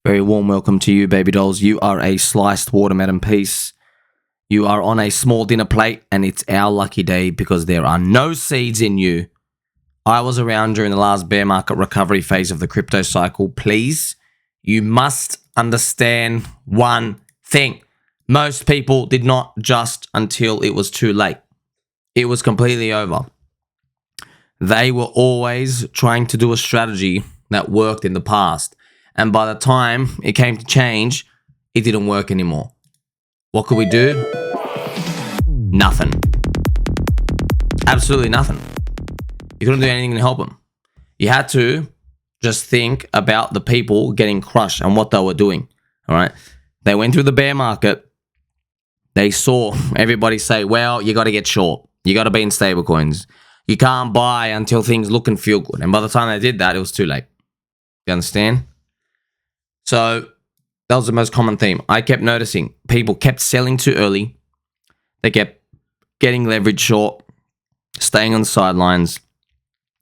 Very warm welcome to you, baby dolls. You are a sliced watermelon piece. You are on a small dinner plate, and it's our lucky day because there are no seeds in you. I was around during the last bear market recovery phase of the crypto cycle. Please, you must understand one thing. Most people did not just until it was too late. It was completely over. They were always trying to do a strategy that worked in the past. And by the time it came to change, it didn't work anymore. What could we do? Nothing. Absolutely nothing. You couldn't do anything to help them. You had to just think about the people getting crushed and what they were doing. All right. They went through the bear market. They saw everybody say, well, you got to get short. You got to be in stable coins. You can't buy until things look and feel good. And by the time they did that, it was too late. You understand? So that was the most common theme. I kept noticing people kept selling too early. They kept getting leverage short, staying on the sidelines.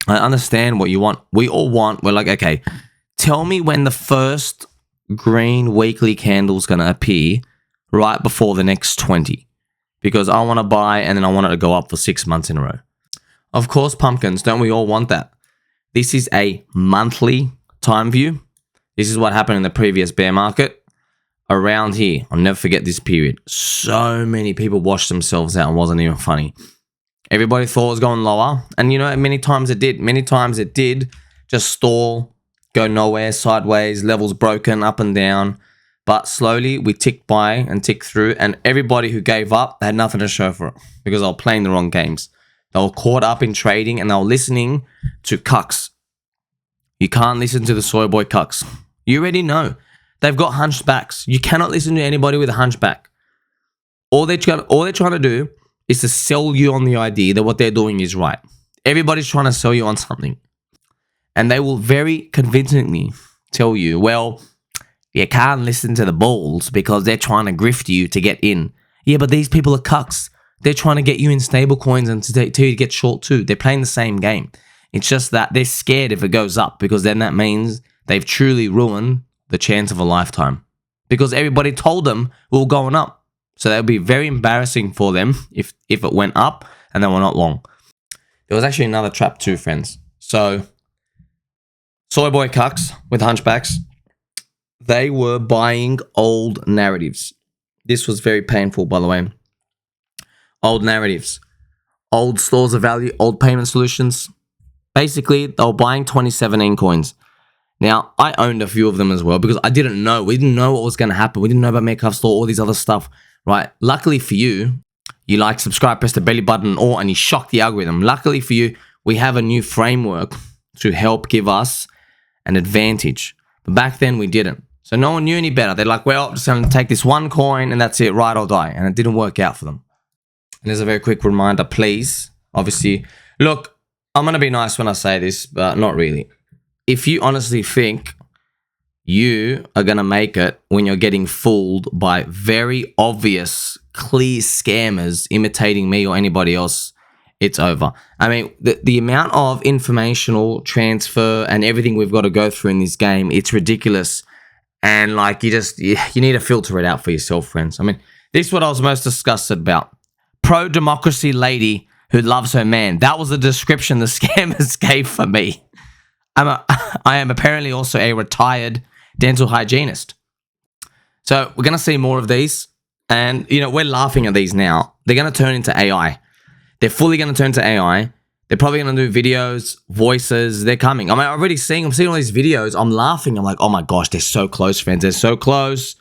I understand what you want. We all want. We're like, okay, tell me when the first green weekly candle is going to appear right before the next 20. Because I want to buy and then I want it to go up for 6 months in a row. Of course, pumpkins, don't we all want that? This is a monthly time view. This is what happened in the previous bear market. Around here, I'll never forget this period. So many people washed themselves out and wasn't even funny. Everybody thought it was going lower. And you know, many times it did. Many times it did just stall, go nowhere, sideways, levels broken, up and down. But slowly we ticked by and ticked through. And everybody who gave up had nothing to show for it because they were playing the wrong games. They were caught up in trading and they were listening to cucks. You can't listen to the soy boy cucks. You already know. They've got hunchbacks. You cannot listen to anybody with a hunchback. All they're trying to do is to sell you on the idea that what they're doing is right. Everybody's trying to sell you on something. And they will very convincingly tell you, well, you can't listen to the bulls because they're trying to grift you to get in. Yeah, but these people are cucks. They're trying to get you in stable coins and to get short too. They're playing the same game. It's just that they're scared if it goes up because then that means they've truly ruined the chance of a lifetime. Because everybody told them we were going up. So that would be very embarrassing for them if it went up and they were not long. There was actually another trap too, friends. So soy boy cucks with hunchbacks, they were buying old narratives. This was very painful, by the way. Old narratives, old stores of value, old payment solutions. Basically, they were buying 2017 coins. Now, I owned a few of them as well because I didn't know. We didn't know what was going to happen. We didn't know about Metcalf Store, all these other stuff, right? Luckily for you, you like, subscribe, press the belly button, and you shock the algorithm. Luckily for you, we have a new framework to help give us an advantage. But back then, we didn't. So no one knew any better. They're like, well, just going to take this one coin and that's it, ride or die. And it didn't work out for them. And there's a very quick reminder, please. Obviously, look, I'm going to be nice when I say this, but not really. If you honestly think you are going to make it when you're getting fooled by very obvious, clear scammers imitating me or anybody else, it's over. I mean, the amount of informational transfer and everything we've got to go through in this game, it's ridiculous. And like, you need to filter it out for yourself, friends. I mean, this is what I was most disgusted about. Pro-democracy lady who loves her man. That was the description the scammers gave for me. I am apparently also a retired dental hygienist. So we're going to see more of these. And, you know, we're laughing at these now. They're going to turn into AI. They're fully going to turn to AI. They're probably going to do videos, voices. They're coming. I mean, I'm seeing all these videos. I'm laughing. I'm like, oh my gosh, they're so close, friends. They're so close.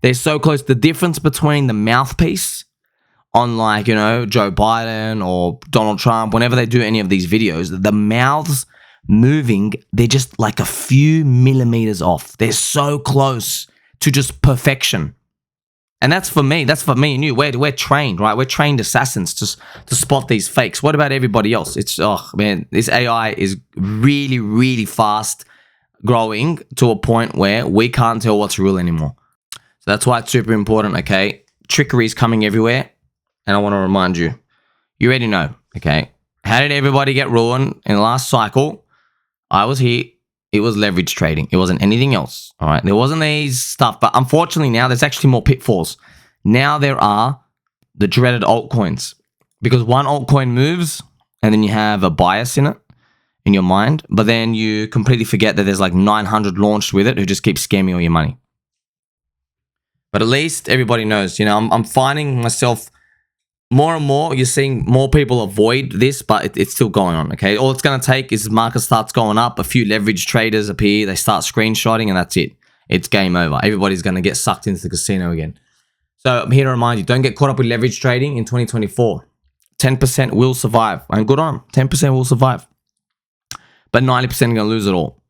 They're so close. The difference between the mouthpiece on, like, you know, Joe Biden or Donald Trump, whenever they do any of these videos, the mouths moving, they're just like a few millimeters off. They're so close to just perfection. And that's for me and you. We're trained, right? We're trained assassins to spot these fakes. What about everybody else? It's, oh man, this AI is really, really fast growing to a point where we can't tell what's real anymore. So that's why it's super important, okay? Trickery is coming everywhere. And I want to remind you, you already know, okay? How did everybody get ruined in the last cycle? I was here. It was leverage trading. It wasn't anything else. All right. There wasn't these stuff. But unfortunately now there's actually more pitfalls. Now there are the dreaded altcoins. Because one altcoin moves and then you have a bias in it, in your mind. But then you completely forget that there's like 900 launched with it who just keep scamming all your money. But at least everybody knows, you know, I'm finding myself more and more, you're seeing more people avoid this, but it's still going on, okay? All it's going to take is the market starts going up, a few leverage traders appear, they start screenshotting, and that's it. It's game over. Everybody's going to get sucked into the casino again. So I'm here to remind you, don't get caught up with leverage trading in 2024. 10% will survive, and good on them. 10% will survive. But 90% are going to lose it all.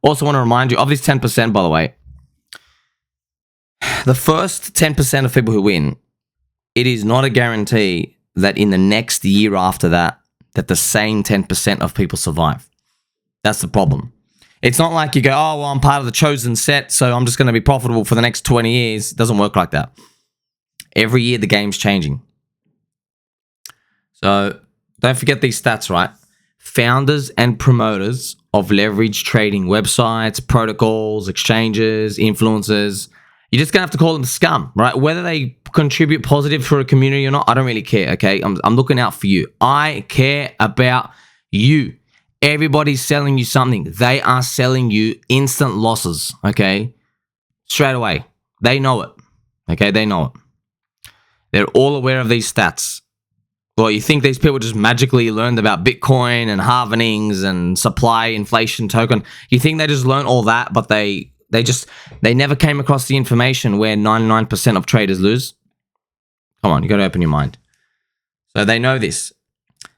Also want to remind you, of this 10%, by the way, the first 10% of people who win, it is not a guarantee that in the next year after that, that the same 10% of people survive. That's the problem. It's not like you go, oh, well, I'm part of the chosen set, so I'm just going to be profitable for the next 20 years. It doesn't work like that. Every year, the game's changing. So don't forget these stats, right? Founders and promoters of leverage trading websites, protocols, exchanges, influencers, you're just going to have to call them scum, right? Whether they contribute positive for a community or not, I don't really care, okay? I'm looking out for you. I care about you. Everybody's selling you something. They are selling you instant losses, okay? Straight away. They know it, okay? They know it. They're all aware of these stats. Well, you think these people just magically learned about Bitcoin and halvenings and supply inflation token. You think they just learned all that, but they never came across the information where 99% of traders lose? Come on, you got to open your mind. So they know this.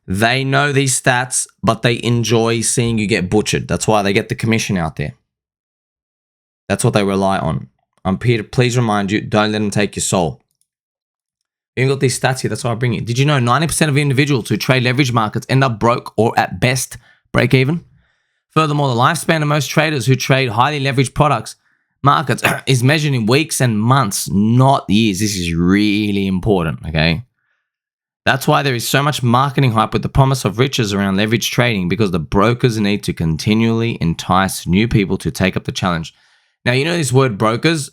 They know these stats, but they enjoy seeing you get butchered. That's why they get the commission out there. That's what they rely on. I'm here to please remind you, don't let them take your soul. You got these stats here, that's why I bring you. Did you know 90% of individuals who trade leverage markets end up broke or at best break even? Furthermore, the lifespan of most traders who trade highly leveraged markets is measured in weeks and months, not years. This is really important, okay? That's why there is so much marketing hype with the promise of riches around leverage trading, because the brokers need to continually entice new people to take up the challenge. Now, you know this word brokers?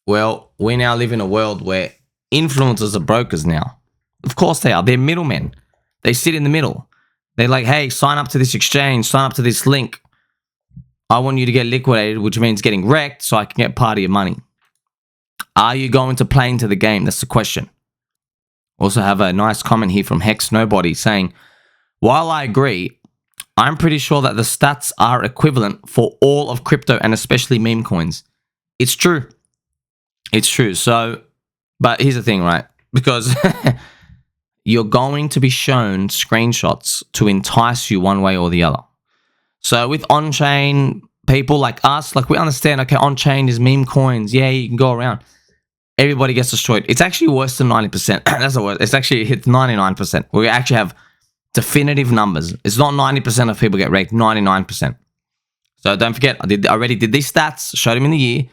Well, we now live in a world where influencers are brokers now. Of course they are. They're middlemen. They sit in the middle. They're like, hey, sign up to this exchange, sign up to this link. I want you to get liquidated, which means getting wrecked so I can get part of your money. Are you going to play into the game? That's the question. Also have a nice comment here from Hex Nobody saying, while I agree, I'm pretty sure that the stats are equivalent for all of crypto and especially meme coins. It's true. It's true. So, but here's the thing, right? Because you're going to be shown screenshots to entice you one way or the other. So with on-chain people like us, like we understand, okay, on-chain is meme coins. Yeah, you can go around. Everybody gets destroyed. It's actually worse than 90%. That's the worst. It's 99%. We actually have definitive numbers. It's not 90% of people get wrecked, 99%. So don't forget, I already did these stats, showed them in the year.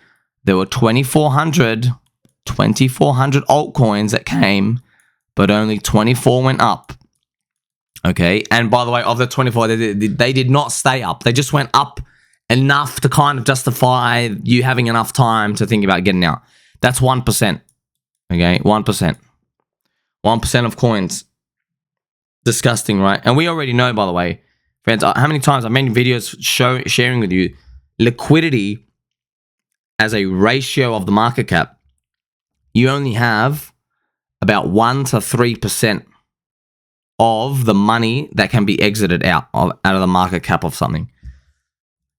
There were 2,400 altcoins that came, but only 24 went up. Okay, and by the way, of the 24, they did not stay up. They just went up enough to kind of justify you having enough time to think about getting out. That's 1%. Okay, 1%. 1% of coins. Disgusting, right? And we already know, by the way, friends, how many times I've made videos sharing with you liquidity as a ratio of the market cap. You only have about 1 to 3% of the money that can be exited out of the market cap of something.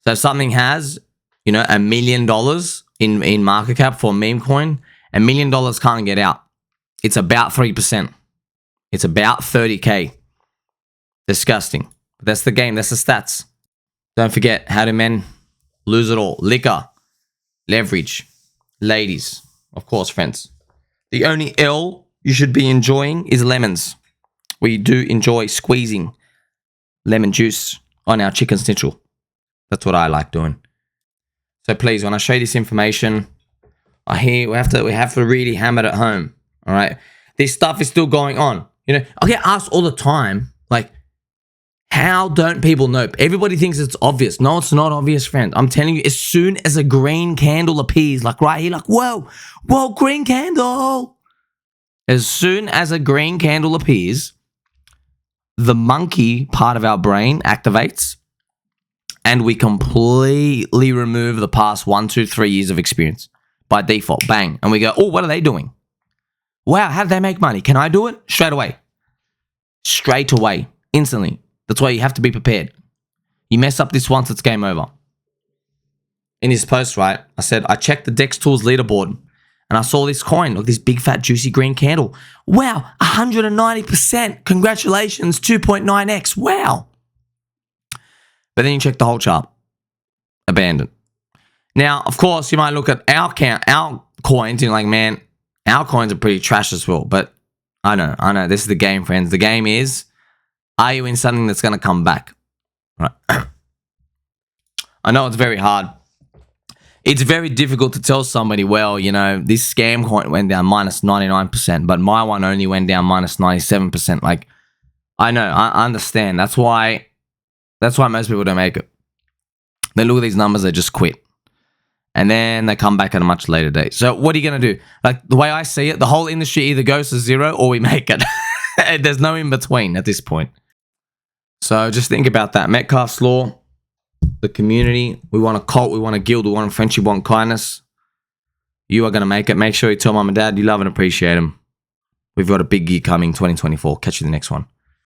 So if something has, you know, $1 million in market cap for a meme coin, $1 million can't get out. It's about 3%. It's about 30K. Disgusting. But that's the game. That's the stats. Don't forget, how do men lose it all? Liquor, leverage, ladies, of course, friends. The only L you should be enjoying is lemons. We do enjoy squeezing lemon juice on our chicken schnitzel. That's what I like doing. So please, when I show you this information, we have to really hammer it at home. All right, this stuff is still going on. You know, I get asked all the time, like, How don't people know? Everybody thinks it's obvious. No, it's not obvious, friend. I'm telling you, as soon as a green candle appears, like right here, like, whoa, green candle. As soon as a green candle appears, the monkey part of our brain activates and we completely remove the past 1, 2, 3 years of experience by default. Bang. And we go, oh, what are they doing? Wow, how did they make money? Can I do it? Straight away. Straight away. Instantly. That's why you have to be prepared. You mess up this once, it's game over. In his post, right, I said, I checked the Dex Tools leaderboard and I saw this coin, look, this big fat juicy green candle. Wow, 190%. Congratulations, 2.9x. Wow. But then you check the whole chart. Abandoned. Now, of course, you might look at our coins and you're like, man, our coins are pretty trash as well. But I know. This is the game, friends. The game is, are you in something that's going to come back? Right. I know it's very hard. It's very difficult to tell somebody, well, you know, this scam coin went down minus 99%, but my one only went down minus 97%. Like, I know, I understand. That's why most people don't make it. They look at these numbers, they just quit. And then they come back at a much later date. So what are you going to do? Like, the way I see it, the whole industry either goes to zero or we make it. There's no in between at this point. So just think about that. Metcalfe's Law, the community. We want a cult, we want a guild, we want friendship, we want kindness. You are going to make it. Make sure you tell mom and dad you love and appreciate them. We've got a big year coming, 2024. Catch you in the next one.